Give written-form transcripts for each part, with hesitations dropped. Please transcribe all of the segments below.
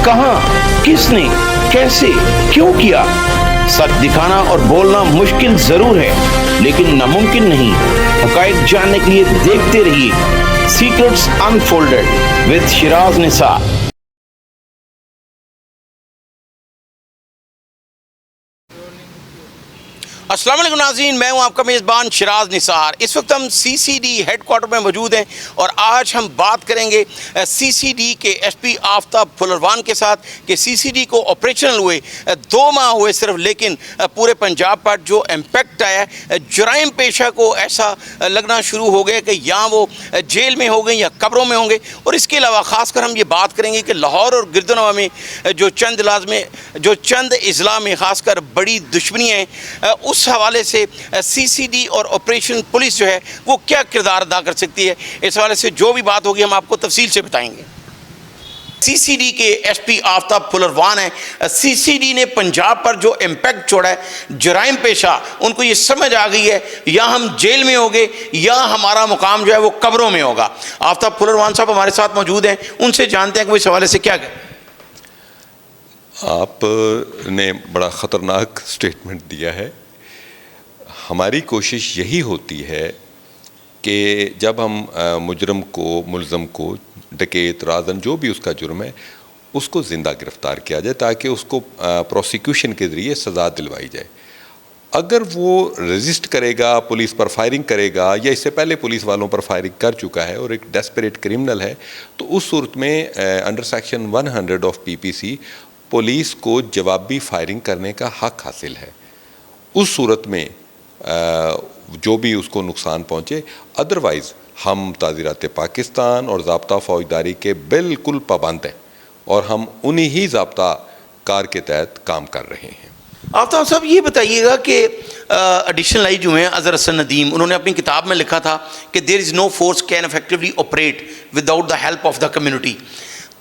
کہاں, کس نے, کیسے, کیوں کیا. سچ دکھانا اور بولنا مشکل ضرور ہے لیکن ناممکن نہیں. حقائق جاننے کے لیے دیکھتے رہیے سیکرٹس انفولڈڈ with شراز نثار. السلام علیکم ناظرین, میں ہوں آپ کا میزبان شراز نثار. اس وقت ہم سی سی ڈی ہیڈ کوارٹر میں موجود ہیں اور آج ہم بات کریں گے سی سی ڈی کے ایس پی آفتاب پھلروان کے ساتھ کہ سی سی ڈی کو آپریشنل ہوئے 2 ماہ ہوئے صرف, لیکن پورے پنجاب پر جو امپیکٹ آیا ہے, جرائم پیشہ کو ایسا لگنا شروع ہو گیا کہ یا وہ جیل میں ہو گئے یا قبروں میں ہوں گے. اور اس کے علاوہ خاص کر ہم یہ بات کریں گے کہ لاہور اور گردنوا میں جو چند اضلاع میں خاص کر بڑی دشمنیاں ہیں, اس حوالے سے سی سی ڈی اور آپریشن پولیس جو ہے وہ کیا کردار ادا کر سکتی ہے. اس حوالے سے جو بھی بات ہوگی ہم آپ کو تفصیل سے بتائیں گے. سی سی ڈی کے ایس پی آفتاب پھلروان ہیں. سی سی ڈی نے پنجاب پر جو امپیکٹ چھوڑا ہے, جرائم پیشہ, ان کو یہ سمجھ آ گئی ہے یا ہم جیل میں ہوگے یا ہمارا مقام جو ہے وہ قبروں میں ہوگا. آفتاب پھلروان صاحب ہمارے ساتھ موجود ہیں, ان سے جانتے ہیں کہ وہ اس حوالے سے کیا کہیں. آپ نے بڑا خطرناک سٹیٹمنٹ دیا ہے. ہماری کوشش یہی ہوتی ہے کہ جب ہم مجرم کو, ملزم کو, ڈکیت, رازن, جو بھی اس کا جرم ہے, اس کو زندہ گرفتار کیا جائے تاکہ اس کو پروسیکیوشن کے ذریعے سزا دلوائی جائے. اگر وہ ریزسٹ کرے گا, پولیس پر فائرنگ کرے گا یا اس سے پہلے پولیس والوں پر فائرنگ کر چکا ہے اور ایک ڈیسپریٹ کرمنل ہے, تو اس صورت میں under section 100 of P P C police کو جوابی فائرنگ کرنے کا حق حاصل ہے. اس صورت میں جو بھی اس کو نقصان پہنچے. ادروائز ہم تعزیرات پاکستان اور ضابطہ فوجداری کے بالکل پابند ہیں اور ہم انہی ہی ضابطہ کار کے تحت کام کر رہے ہیں. آفتاب صاحب یہ بتائیے گا کہ ایڈیشنل آئی جو ہیں اظہر حسن ندیم, انہوں نے اپنی کتاب میں لکھا تھا کہ there is no force can effectively operate without the help of the community.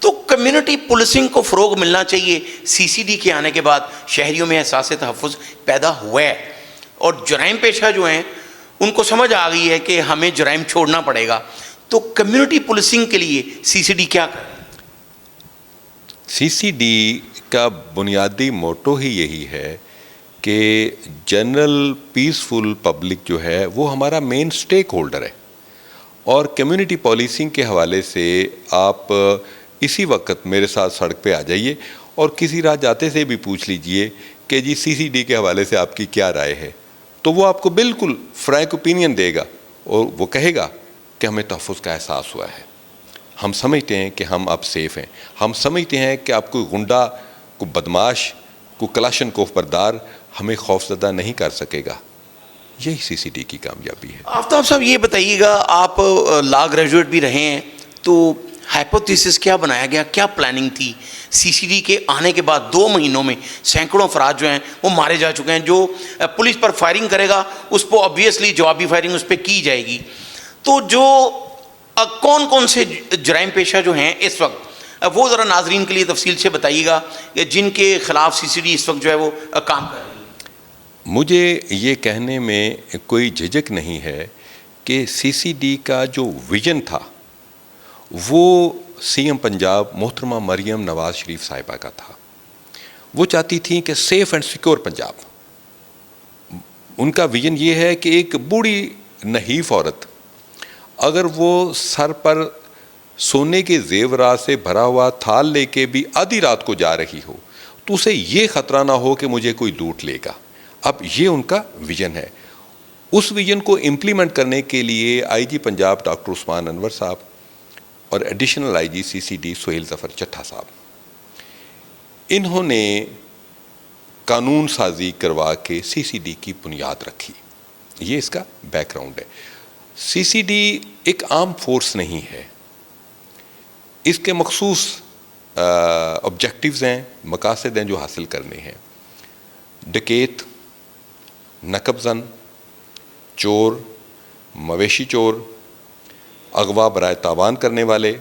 تو کمیونٹی پولیسنگ کو فروغ ملنا چاہیے. سی سی ڈی کے آنے کے بعد شہریوں میں احساس تحفظ پیدا ہوا ہے اور جرائم پیشہ جو ہیں ان کو سمجھ آ گئی ہے کہ ہمیں جرائم چھوڑنا پڑے گا. تو کمیونٹی پولیسنگ کے لیے سی سی ڈی کیا کرے؟ سی سی ڈی کا بنیادی موٹو ہی یہی ہے کہ جنرل پیسفل پبلک جو ہے وہ ہمارا مین سٹیک ہولڈر ہے. اور کمیونٹی پولیسنگ کے حوالے سے آپ اسی وقت میرے ساتھ سڑک پہ آ جائیے اور کسی راہ جاتے سے بھی پوچھ لیجئے کہ جی سی سی ڈی کے حوالے سے آپ کی کیا رائے ہے, تو وہ آپ کو بالکل فرینک اوپینین دے گا اور وہ کہے گا کہ ہمیں تحفظ کا احساس ہوا ہے, ہم سمجھتے ہیں کہ ہم اب سیف ہیں, ہم سمجھتے ہیں کہ آپ کوئی غنڈہ, کوئی بدماش, کوئی کلاشن کوف بردار ہمیں خوف زدہ نہیں کر سکے گا. یہی سی سی ڈی کی کامیابی ہے. آفتاب صاحب یہ بتائیے گا, آپ لا گریجویٹ بھی رہے ہیں, تو ہائپوتھیسس کیا بنایا گیا, کیا پلاننگ تھی؟ سی سی ڈی کے آنے کے بعد 2 مہینوں میں سینکڑوں افراد جو ہیں وہ مارے جا چکے ہیں. جو پولیس پر فائرنگ کرے گا اس کو obviously جوابی فائرنگ اس پہ کی جائے گی. تو جو کون سے جرائم پیشہ جو ہیں اس وقت, وہ ذرا ناظرین کے لیے تفصیل سے بتائیے گا کہ جن کے خلاف سی سی ڈی اس وقت جو ہے وہ کام کر رہی ہے. مجھے یہ کہنے میں کوئی جھجک نہیں ہے کہ سی سی ڈی کا جو ویژن تھا وہ سی ایم پنجاب محترمہ مریم نواز شریف صاحبہ کا تھا. وہ چاہتی تھیں کہ سیف اینڈ سیکور پنجاب. ان کا ویژن یہ ہے کہ ایک بوڑھی نحیف عورت اگر وہ سر پر سونے کے زیورات سے بھرا ہوا تھال لے کے بھی آدھی رات کو جا رہی ہو تو اسے یہ خطرہ نہ ہو کہ مجھے کوئی لوٹ لے گا. اب یہ ان کا ویژن ہے. اس ویژن کو امپلیمنٹ کرنے کے لیے آئی جی پنجاب ڈاکٹر عثمان انور صاحب اور additional I G C C D Sohail Zafar Chattha صاحب, انہوں نے قانون سازی کروا کے سی سی ڈی کی بنیاد رکھی. یہ اس کا بیک گراؤنڈ ہے. سی سی ڈی ایک عام فورس نہیں ہے, اس کے مخصوص آبجیکٹیوز ہیں, مقاصد ہیں جو حاصل کرنے ہیں. ڈکیت, نقب زن, چور, مویشی چور, اغوا برائے تاوان کرنے والے,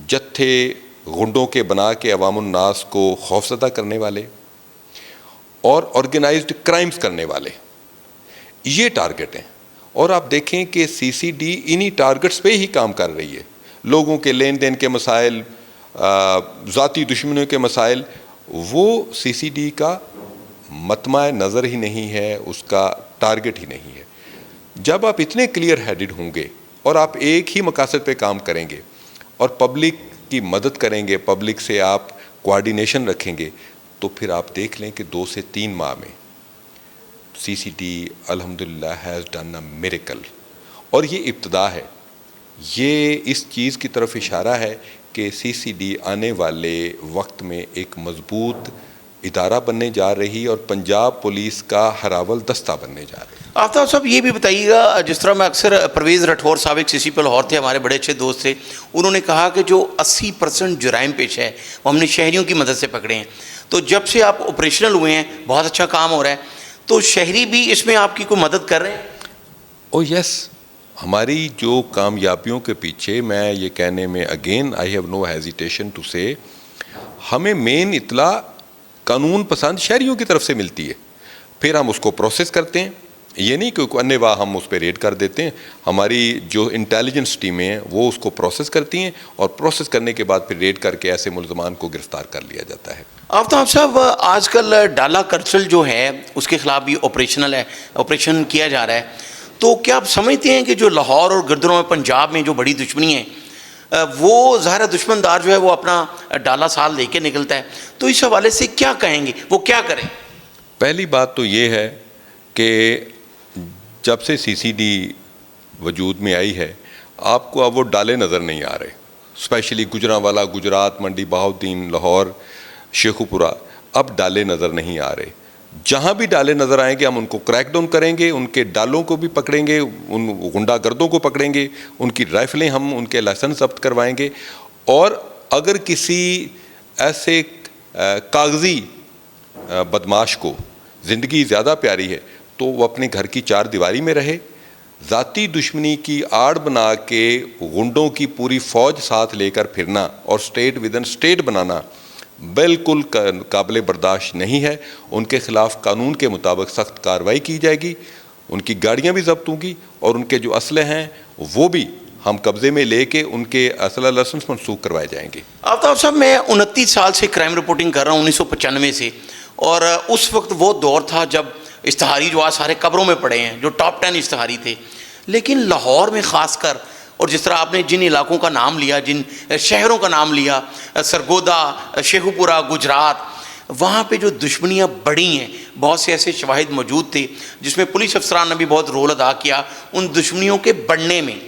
جتھے غنڈوں کے بنا کے عوام الناس کو خوفزدہ کرنے والے اور آرگنائزڈ کرائمز کرنے والے, یہ ٹارگٹ ہیں. اور آپ دیکھیں کہ سی سی ڈی انہی ٹارگٹس پہ ہی کام کر رہی ہے. لوگوں کے لین دین کے مسائل, ذاتی دشمنیوں کے مسائل، وہ سی سی ڈی کا مطمع نظر ہی نہیں ہے، اس کا ٹارگٹ ہی نہیں ہے۔ جب آپ اتنے کلیئر ہیڈڈ ہوں گے اور آپ ایک ہی مقاصد پہ کام کریں گے اور پبلک کی مدد کریں گے، پبلک سے آپ کوآرڈینیشن رکھیں گے، تو پھر آپ دیکھ لیں کہ 2 سے 3 ماہ میں سی سی ڈی الحمدللہ ہیز ڈن اے میریکل۔ اور یہ ابتدا ہے، یہ اس چیز کی طرف اشارہ ہے کہ سی سی ڈی آنے والے وقت میں ایک مضبوط ادارہ بننے جا رہی اور پنجاب پولیس کا ہراول دستہ بننے جا رہی۔ آفتاب صاحب یہ بھی بتائیے گا، جس طرح میں اکثر پرویز رٹھور سابق سی سی پی لاہور تھے، ہمارے بڑے اچھے دوست تھے، انہوں نے کہا کہ جو 80% جرائم پیش ہے وہ ہم نے شہریوں کی مدد سے پکڑے ہیں۔ تو جب سے آپ آپریشنل ہوئے ہیں، بہت اچھا کام ہو رہا ہے، تو شہری بھی اس میں آپ کی کوئی مدد کر رہے ہیں؟ او یس، ہماری جو کامیابیوں کے پیچھے، میں یہ کہنے میں again I have no hesitation to سے، ہمیں مین اطلاع قانون پسند شہریوں کی طرف سے ملتی ہے، پھر ہم اس کو پروسیس کرتے ہیں۔ یہ نہیں کہ انیوا ہم اس پہ ریڈ کر دیتے ہیں، ہماری جو انٹیلیجنس ٹیمیں ہیں وہ اس کو پروسیس کرتی ہیں، اور پروسیس کرنے کے بعد پھر ریڈ کر کے ایسے ملزمان کو گرفتار کر لیا جاتا ہے۔ آفتاب صاحب، آج کل ڈالا کرچل جو ہے اس کے خلاف بھی آپریشن کیا جا رہا ہے، تو کیا آپ سمجھتے ہیں کہ جو لاہور اور گردنوں میں پنجاب میں جو بڑی دشمنی ہے، وہ ظاہر دشمن دار جو ہے وہ اپنا ڈالا سال لے کے نکلتا ہے، تو اس حوالے سے کیا کہیں گے، وہ کیا کریں؟ پہلی بات تو یہ ہے کہ جب سے سی سی ڈی وجود میں آئی ہے، آپ کو اب وہ ڈالے نظر نہیں آ رہے، اسپیشلی گجرانوالا، گجرات، منڈی بہاؤالدین، لاہور، شیخوپورہ، اب ڈالے نظر نہیں آ رہے۔ جہاں بھی ڈالے نظر آئیں گے ہم ان کو کریک ڈاؤن کریں گے، ان کے ڈالوں کو بھی پکڑیں گے، ان غنڈہ گردوں کو پکڑیں گے، ان کی رائفلیں ہم ان کے لائسنس ضبط کروائیں گے، اور اگر کسی ایسے کاغذی بدماش کو زندگی زیادہ پیاری ہے تو وہ اپنے گھر کی 4 دیواری میں رہے۔ ذاتی دشمنی کی آڑ بنا کے غنڈوں کی پوری فوج ساتھ لے کر پھرنا اور اسٹیٹ ود ان اسٹیٹ بنانا بالکل قابل برداشت نہیں ہے۔ ان کے خلاف قانون کے مطابق سخت کارروائی کی جائے گی، ان کی گاڑیاں بھی ضبط ہوں گی، اور ان کے جو اسلحے ہیں وہ بھی ہم قبضے میں لے کے ان کے اسلحہ لائسنس منسوخ کروائے جائیں گے۔ آفتاب صاحب، میں 29 سال سے کرائم رپورٹنگ کر رہا ہوں، 1995 سے، اور اس وقت وہ دور تھا جب اشتہاری جو آج سارے قبروں میں پڑے ہیں، جو ٹاپ 10 اشتہاری تھے، لیکن لاہور میں خاص کر، اور جس طرح آپ نے جن علاقوں کا نام لیا، جن شہروں کا نام لیا، سرگودا، شیخوپورہ، گجرات، وہاں پہ جو دشمنیاں بڑھی ہیں، بہت سے ایسے شواہد موجود تھے جس میں پولیس افسران نے بھی بہت رول ادا کیا ان دشمنیوں کے بڑھنے میں۔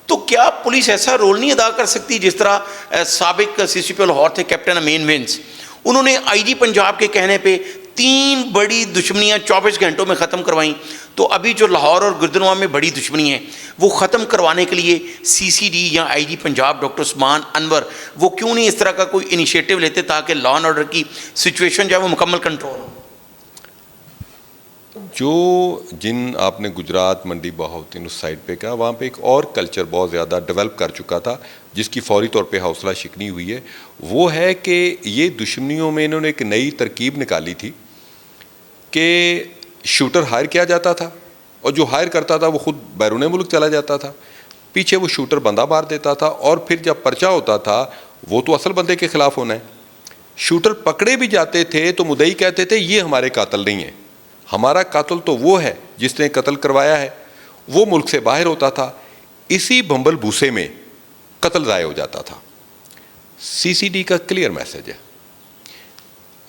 تو کیا پولیس ایسا رول نہیں ادا کر سکتی جس طرح سابق سی سی پی لاہور تھے کیپٹن امین ونس، انہوں نے آئی جی پنجاب کے کہنے پہ 3 بڑی دشمنیاں 24 گھنٹوں میں ختم کروائیں، تو ابھی جو لاہور اور گردنوا میں بڑی دشمنی ہے وہ ختم کروانے کے لیے سی سی ڈی یا آئی جی پنجاب ڈاکٹر عثمان انور وہ کیوں نہیں اس طرح کا کوئی انیشیٹو لیتے تاکہ لا اینڈ آرڈر کی سچویشن جو ہے وہ مکمل کنٹرول ہو؟ جو جن آپ نے گجرات، منڈی بہاؤالدین اس سائڈ پہ کہا، وہاں پہ ایک اور کلچر بہت زیادہ ڈیولپ کر چکا تھا جس کی فوری طور پہ حوصلہ شکنی ہوئی ہے، وہ ہے کہ یہ دشمنیوں میں انہوں نے ایک نئی ترکیب نکالی تھی کہ شوٹر ہائر کیا جاتا تھا، اور جو ہائر کرتا تھا وہ خود بیرون ملک چلا جاتا تھا، پیچھے وہ شوٹر بندہ مار دیتا تھا، اور پھر جب پرچہ ہوتا تھا وہ تو اصل بندے کے خلاف ہونا ہے۔ شوٹر پکڑے بھی جاتے تھے تو مدعی کہتے تھے یہ ہمارے قاتل نہیں ہیں، ہمارا قاتل تو وہ ہے جس نے قتل کروایا ہے، وہ ملک سے باہر ہوتا تھا۔ اسی بھنبل بھوسے میں قتل ضائع ہو جاتا تھا۔ سی سی ڈی کا کلیئر میسج ہے،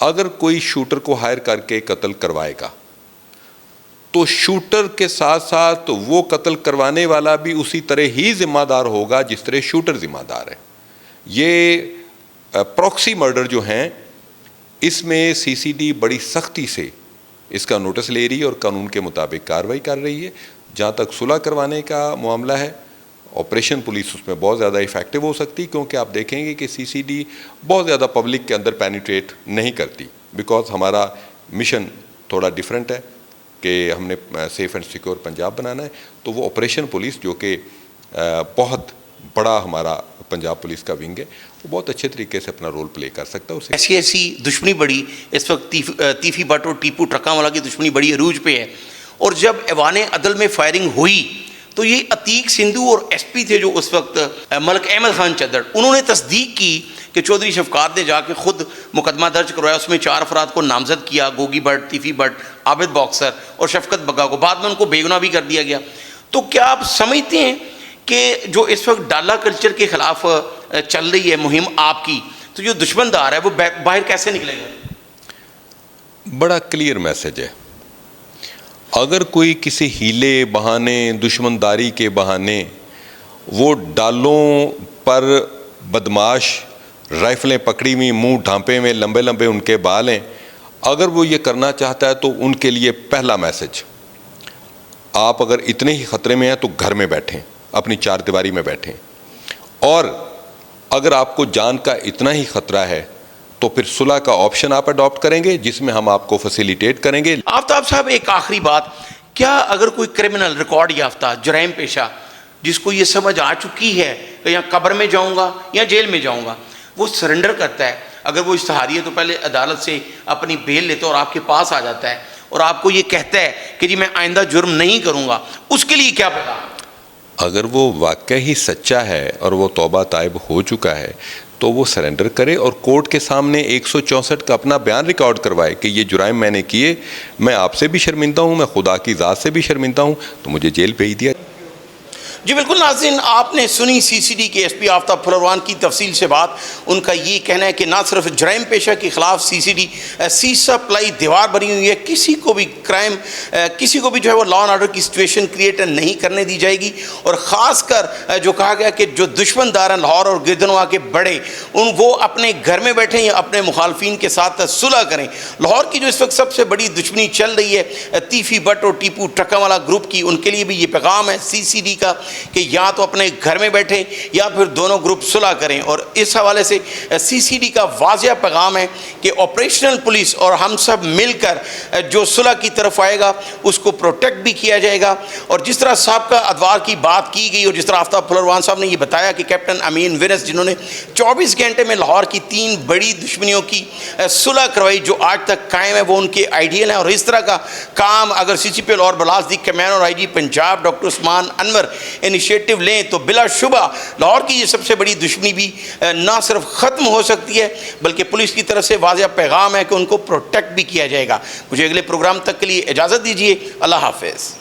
اگر کوئی شوٹر کو ہائر کر کے قتل کروائے گا تو شوٹر کے ساتھ ساتھ وہ قتل کروانے والا بھی اسی طرح ہی ذمہ دار ہوگا جس طرح شوٹر ذمہ دار ہے۔ یہ پروکسی مرڈر جو ہیں، اس میں سی سی ڈی بڑی سختی سے اس کا نوٹس لے رہی ہے اور قانون کے مطابق کارروائی کر رہی ہے۔ جہاں تک صلح کروانے کا معاملہ ہے، آپریشن پولیس اس میں بہت زیادہ افیکٹو ہو سکتی، کیونکہ آپ دیکھیں گے کہ سی سی ڈی بہت زیادہ پبلک کے اندر پینیٹریٹ نہیں کرتی، بیکاز ہمارا مشن تھوڑا ڈیفرنٹ ہے کہ ہم نے سیف اینڈ سیکیور پنجاب بنانا ہے۔ تو وہ آپریشن پولیس جو کہ بہت بڑا ہمارا پنجاب پولیس کا ونگ ہے، وہ بہت اچھے طریقے سے اپنا رول پلے کر سکتا ہے۔ ایسی دشمنی بڑی، اس وقت تیفی بٹ اور ٹیپو ٹرکاں والا کی دشمنی بڑی عروج پہ ہے، اور جب ایوان عدل میں فائرنگ ہوئی تو یہ عتیق سندھو اور ایس پی تھے جو اس وقت ملک احمد خان چدر، انہوں نے تصدیق کی کہ چودھری شفقات نے جا کے خود مقدمہ درج کروایا, اس میں 4 افراد کو نامزد کیا, گوگی بٹ, تیفی بٹ, عابد باکسر اور شفقت بگا کو, بعد میں ان کو بے گناہ بھی کر دیا گیا. تو کیا آپ سمجھتے ہیں کہ جو اس وقت ڈالا کلچر کے خلاف چل رہی ہے مہم آپ کی, تو جو دشمن دار ہے وہ باہر کیسے نکلے گا؟ بڑا کلیئر میسج ہے. اگر کوئی کسی ہیلے بہانے, دشمن داری کے بہانے وہ ڈالوں پر بدماش رائفلیں پکڑی ہوئی, منہ ڈھانپے میں, لمبے لمبے ان کے بال ہیں, اگر وہ یہ کرنا چاہتا ہے تو ان کے لیے پہلا میسج, آپ اگر اتنے ہی خطرے میں ہیں تو گھر میں بیٹھیں, اپنی 4 دیواری میں بیٹھیں. اور اگر آپ کو جان کا اتنا ہی خطرہ ہے تو پھر صلح کا آپشن آپ اڈاپٹ کریں گے, جس میں ہم آپ کو فیسیلیٹیٹ کریں گے. آفتاب صاحب ایک آخری بات, کیا اگر کوئی کرمنل ریکارڈ یافتہ جرائم پیشہ جس کو یہ سمجھ آ چکی ہے کہ یا قبر میں جاؤں گا یا جیل میں جاؤں گا, وہ سرنڈر کرتا ہے, اگر وہ اشتہاری ہے تو پہلے عدالت سے اپنی بیل لیتا ہے اور آپ کے پاس آ جاتا ہے اور آپ کو یہ کہتا ہے کہ جی میں آئندہ جرم نہیں کروں گا, اس کے لیے کیا پیغام؟ اگر وہ واقعی سچا ہے اور وہ توبہ طائب ہو چکا ہے تو وہ سرنڈر کرے اور کورٹ کے سامنے 164 کا اپنا بیان ریکارڈ کروائے کہ یہ جرائم میں نے کیے, میں آپ سے بھی شرمندہ ہوں, میں خدا کی ذات سے بھی شرمندہ ہوں, تو مجھے جیل بھیج دیا. جی بالکل ناظرین, آپ نے سنی سی سی ڈی کے ایس پی آفتاب پھلروان کی تفصیل سے بات. ان کا یہ کہنا ہے کہ نہ صرف جرائم پیشہ کے خلاف سی سی ڈی سیسا پلائی دیوار بنی ہوئی ہے, کسی کو بھی کرائم, کسی کو بھی جو ہے وہ لا اینڈ آرڈر کی سچویشن کریٹ نہیں کرنے دی جائے گی. اور خاص کر جو کہا گیا کہ جو دشمن دار ہیں لاہور اور گردنوا کے بڑے, وہ اپنے گھر میں بیٹھیں یا اپنے مخالفین کے ساتھ صلح کریں. لاہور کی جو اس وقت سب سے بڑی دشمنی چل رہی ہے تیفی بٹ اور ٹیپو ٹرکا والا گروپ کی, ان کے لیے بھی یہ پیغام ہے سی سی ڈی کا کہ یا تو اپنے گھر میں بیٹھیں یا پھر دونوں گروپ صلح کریں. اور اس حوالے سے سی سی ڈی کا واضح پیغام ہے کہ آپریشنل پولیس اور ہم سب مل کر جو صلح کی طرف آئے گا اس کو پروٹیکٹ بھی کیا جائے گا. اور جس طرح سابقہ ادوار کی بات کی گئی اور جس طرح آفتاب پھلروان صاحب نے یہ بتایا کہ کیپٹن امین ونس جنہوں نے 24 گھنٹے میں لاہور کی 3 بڑی دشمنیوں کی صلح کروائی جو آج تک قائم ہے, وہ ان کے آئیڈیل ہیں. اور اس طرح کا کام اگر سی سی پی لاہور بلاس دی کمین اور آئی جی پنجاب ڈاکٹر عثمان انور انیشیٹو لیں تو بلا شبہ لاہور کی یہ سب سے بڑی دشمنی بھی نہ صرف ختم ہو سکتی ہے بلکہ پولیس کی طرف سے واضح پیغام ہے کہ ان کو پروٹیکٹ بھی کیا جائے گا. مجھے اگلے پروگرام تک کے لیے اجازت دیجیے. اللہ حافظ.